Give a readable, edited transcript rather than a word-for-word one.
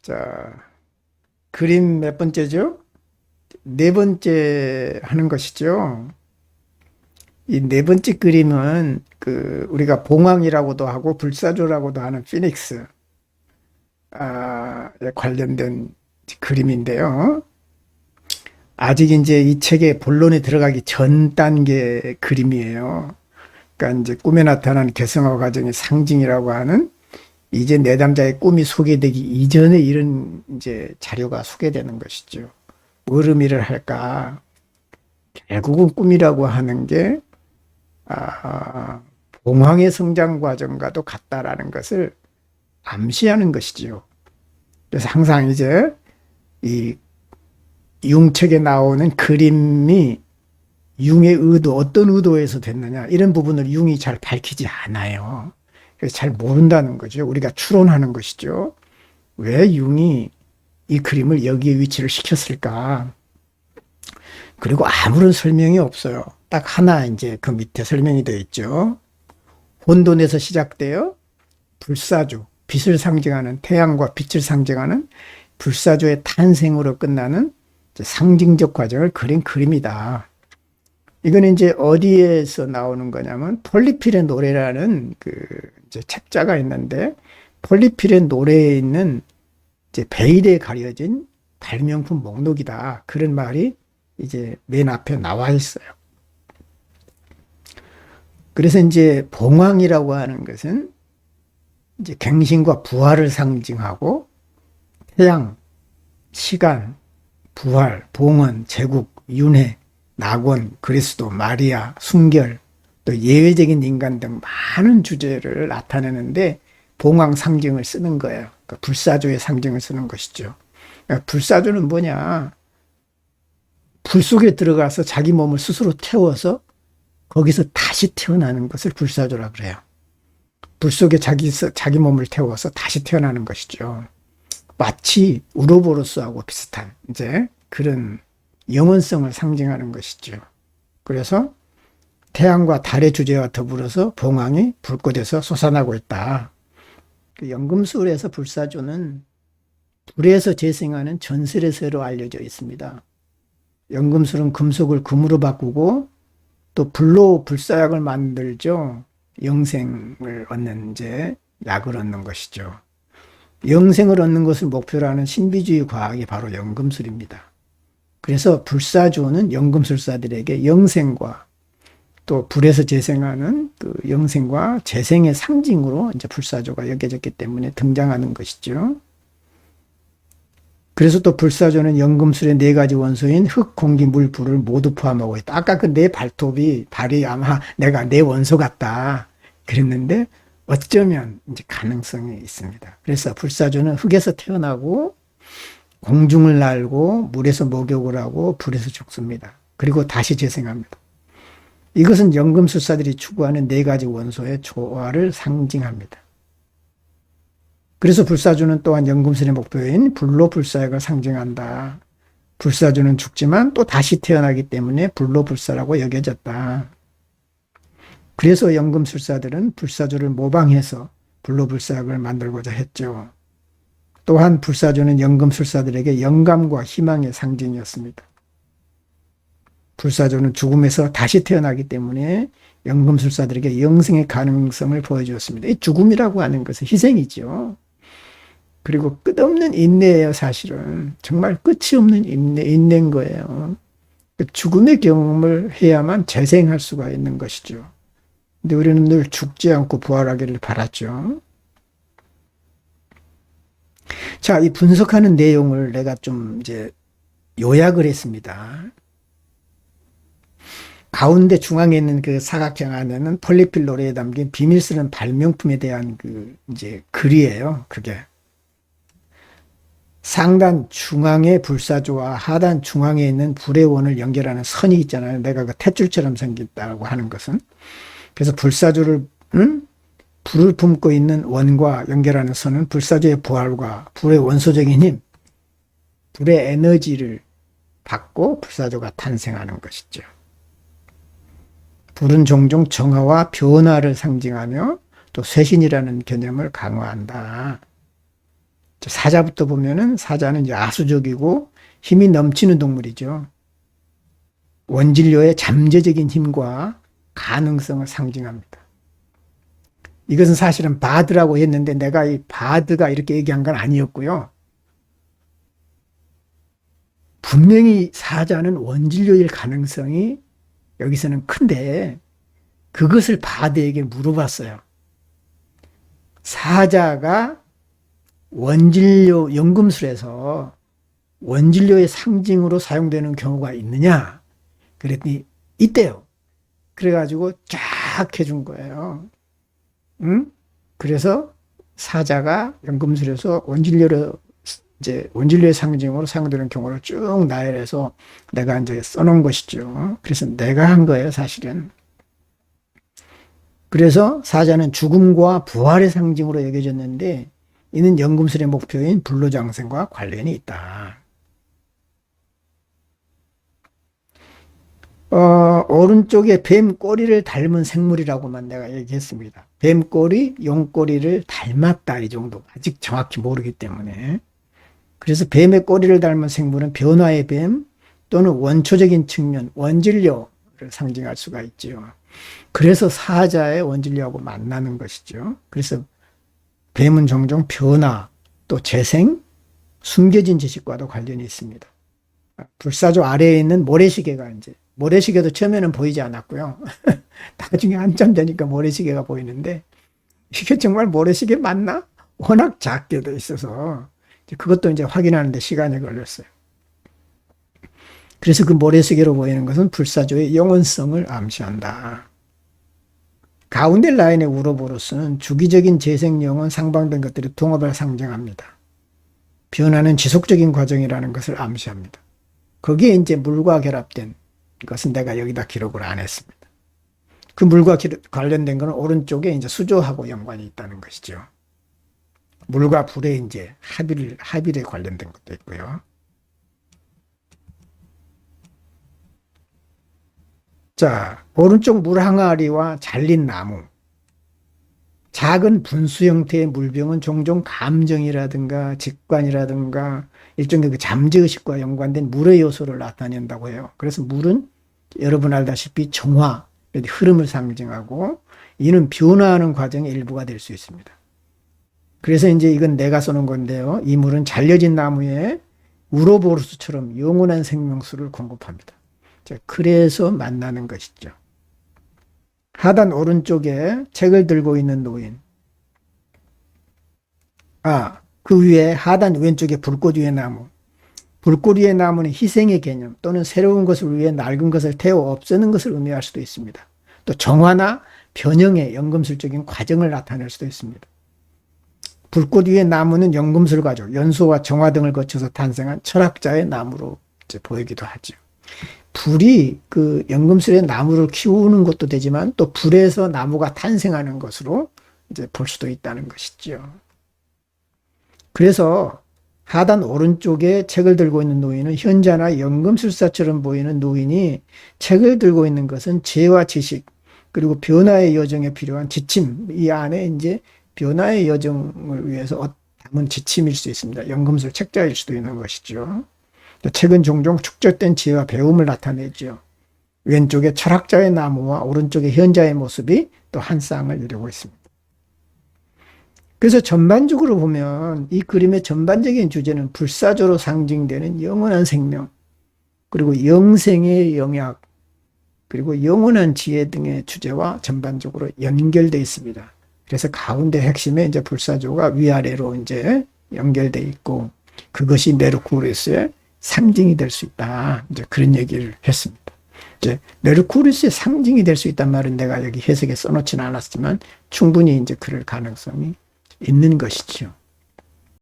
자, 그림 몇 번째죠? 네 번째 하는 것이죠. 이 네 번째 그림은 우리가 봉황이라고도 하고 불사조라고도 하는 피닉스 에 관련된 그림인데요. 아직 이제 이 책의 본론에 들어가기 전 단계 그림이에요. 그러니까 이제 꿈에 나타난 개성화 과정의 상징이라고 하는 이제 내담자의 꿈이 소개되기 이전에 이런 이제 자료가 소개되는 것이죠. 뭘 의미를 할까? 결국은 꿈이라고 하는 게 봉황의 성장 과정과도 같다라는 것을 암시하는 것이지요. 그래서 항상 이제 이 융책에 나오는 그림이 융의 의도, 어떤 의도에서 됐느냐 이런 부분을 융이 잘 밝히지 않아요. 그래서 잘 모른다는 거죠. 우리가 추론하는 것이죠. 왜 융이 이 그림을 여기에 위치를 시켰을까? 그리고 아무런 설명이 없어요. 딱 하나 이제 그 밑에 설명이 되어 있죠. 혼돈에서 시작되어 불사조, 빛을 상징하는 태양과 빛을 상징하는 불사조의 탄생으로 끝나는 상징적 과정을 그린 그림이다. 이거는 이제 어디에서 나오는 거냐면 폴리필의 노래라는 이제 책자가 있는데 폴리필의 노래에 있는 이제 베일에 가려진 발명품 목록이다. 그런 말이 이제 맨 앞에 나와 있어요. 그래서 이제 봉황이라고 하는 것은 이제 갱신과 부활을 상징하고 태양, 시간, 부활, 봉헌, 제국, 윤회, 낙원, 그리스도, 마리아, 순결, 또 예외적인 인간 등 많은 주제를 나타내는데 봉황 상징을 쓰는 거예요. 그러니까 불사조의 상징을 쓰는 것이죠. 그러니까 불사조는 뭐냐? 불 속에 들어가서 자기 몸을 스스로 태워서 거기서 다시 태어나는 것을 불사조라 그래요. 불 속에 자기 몸을 태워서 다시 태어나는 것이죠. 마치 우로보로스하고 비슷한 이제 그런 영원성을 상징하는 것이죠. 그래서 태양과 달의 주제와 더불어서 봉황이 불꽃에서 솟아나고 있다. 그 연금술에서 불사조는 불에서 재생하는 전설의 새로 알려져 있습니다. 연금술은 금속을 금으로 바꾸고 또 불로 불사약을 만들죠. 영생을 얻는 이제 약을 얻는 것이죠. 영생을 얻는 것을 목표로 하는 신비주의 과학이 바로 연금술입니다. 그래서 불사조는 연금술사들에게 영생과 또 불에서 재생하는 그 영생과 재생의 상징으로 이제 불사조가 여겨졌기 때문에 등장하는 것이죠. 그래서 또 불사조는 연금술의 네 가지 원소인 흙, 공기, 물, 불을 모두 포함하고 있다. 아까 그 내 발이 아마 내가 내 원소 같다 그랬는데 어쩌면 이제 가능성이 있습니다. 그래서 불사조는 흙에서 태어나고 공중을 날고 물에서 목욕을 하고 불에서 죽습니다. 그리고 다시 재생합니다. 이것은 연금술사들이 추구하는 네 가지 원소의 조화를 상징합니다. 그래서 불사조는 또한 연금술의 목표인 불로 불사약을 상징한다. 불사조는 죽지만 또 다시 태어나기 때문에 불로 불사라고 여겨졌다. 그래서 연금술사들은 불사조를 모방해서 불로 불사약을 만들고자 했죠. 또한 불사조는 연금술사들에게 영감과 희망의 상징이었습니다. 불사조는 죽음에서 다시 태어나기 때문에 연금술사들에게 영생의 가능성을 보여주었습니다. 이 죽음이라고 하는 것은 희생이죠. 그리고 끝없는 인내예요, 사실은. 정말 끝이 없는 인내인 거예요. 죽음의 경험을 해야만 재생할 수가 있는 것이죠. 근데 우리는 늘 죽지 않고 부활하기를 바랐죠. 자, 이 분석하는 내용을 내가 좀 이제 요약을 했습니다. 가운데 중앙에 있는 그 사각형 안에는 폴리필 노래에 담긴 비밀스러운 발명품에 대한 이제 글이에요. 그게. 상단 중앙의 불사조와 하단 중앙에 있는 불의 원을 연결하는 선이 있잖아요. 내가 그 탯줄처럼 생겼다고 하는 것은. 그래서 불사조를, 불을 품고 있는 원과 연결하는 선은 불사조의 부활과 불의 원소적인 힘, 불의 에너지를 받고 불사조가 탄생하는 것이죠. 불은 종종 정화와 변화를 상징하며 또 쇄신이라는 개념을 강화한다. 사자부터 보면은 사자는 이제 아수적이고 힘이 넘치는 동물이죠. 원진료의 잠재적인 힘과 가능성을 상징합니다. 이것은 사실은 바드라고 했는데 내가 이 바드가 이렇게 얘기한 건 아니었고요. 분명히 사자는 원진료일 가능성이 여기서는 큰데 그것을 바드에게 물어봤어요. 사자가 원진료 연금술에서 원진료의 상징으로 사용되는 경우가 있느냐? 그랬더니 있대요. 그래가지고 쫙 해준 거예요. 응? 그래서 사자가 연금술에서 원진료의 상징으로 사용되는 경우를 쭉 나열해서 내가 이제 써놓은 것이죠. 그래서 내가 한 거예요, 사실은. 그래서 사자는 죽음과 부활의 상징으로 여겨졌는데 이는 연금술의 목표인 불로장생과 관련이 있다. 오른쪽에 뱀 꼬리를 닮은 생물이라고만 내가 얘기했습니다. 뱀 꼬리, 용 꼬리를 닮았다 이 정도. 아직 정확히 모르기 때문에. 그래서 뱀의 꼬리를 닮은 생물은 변화의 뱀 또는 원초적인 측면, 원진료를 상징할 수가 있죠. 그래서 사자의 원진료하고 만나는 것이죠. 그래서 뱀은 종종 변화, 또 재생, 숨겨진 지식과도 관련이 있습니다. 불사조 아래에 있는 모래시계가 이제 모래시계도 처음에는 보이지 않았고요. 나중에 한참 되니까 모래시계가 보이는데 이게 정말 모래시계 맞나? 워낙 작게 돼 있어서 그것도 이제 확인하는데 시간이 걸렸어요. 그래서 그 모래시계로 보이는 것은 불사조의 영원성을 암시한다. 가운데 라인의 우로보로스는 주기적인 재생, 영원, 상방 등 것들의 통합을 상징합니다. 변화는 지속적인 과정이라는 것을 암시합니다. 거기에 이제 물과 결합된 것은 내가 여기다 기록을 안 했습니다. 그 물과 관련된 것은 오른쪽에 이제 수조하고 연관이 있다는 것이죠. 물과 불의 이제 합일에 관련된 것도 있고요. 자, 오른쪽 물 항아리와 잘린 나무. 작은 분수 형태의 물병은 종종 감정이라든가 직관이라든가 일종의 그 잠재의식과 연관된 물의 요소를 나타낸다고 해요. 그래서 물은 여러분 알다시피 정화, 흐름을 상징하고 이는 변화하는 과정의 일부가 될 수 있습니다. 그래서 이제 이건 내가 써놓은 건데요. 이 물은 잘려진 나무에 우로보로스처럼 영원한 생명수를 공급합니다. 자, 그래서 만나는 것이죠. 하단 오른쪽에 책을 들고 있는 노인. 그 위에 하단 왼쪽에 불꽃 위의 나무. 불꽃 위의 나무는 희생의 개념 또는 새로운 것을 위해 낡은 것을 태워 없애는 것을 의미할 수도 있습니다. 또 정화나 변형의 연금술적인 과정을 나타낼 수도 있습니다. 불꽃 위의 나무는 연금술 과정, 연소와 정화 등을 거쳐서 탄생한 철학자의 나무로 이제 보이기도 하죠. 불이 그 연금술의 나무를 키우는 것도 되지만 또 불에서 나무가 탄생하는 것으로 이제 볼 수도 있다는 것이죠. 그래서 하단 오른쪽에 책을 들고 있는 노인은 현자나 연금술사처럼 보이는 노인이 책을 들고 있는 것은 지혜와 지식 그리고 변화의 여정에 필요한 지침, 이 안에 이제 변화의 여정을 위해서 담은 지침일 수 있습니다. 연금술 책자일 수도 있는 것이죠. 책은 종종 축적된 지혜와 배움을 나타내죠. 왼쪽에 철학자의 나무와 오른쪽에 현자의 모습이 또 한 쌍을 이루고 있습니다. 그래서 전반적으로 보면 이 그림의 전반적인 주제는 불사조로 상징되는 영원한 생명, 그리고 영생의 영약, 그리고 영원한 지혜 등의 주제와 전반적으로 연결되어 있습니다. 그래서 가운데 핵심에 이제 불사조가 위아래로 이제 연결되어 있고 그것이 메르쿠리우스의 상징이 될 수 있다. 이제 그런 얘기를 했습니다. 이제 메르쿠리우스의 상징이 될 수 있단 말은 내가 여기 해석에 써놓지는 않았지만 충분히 이제 그럴 가능성이 있는 것이죠.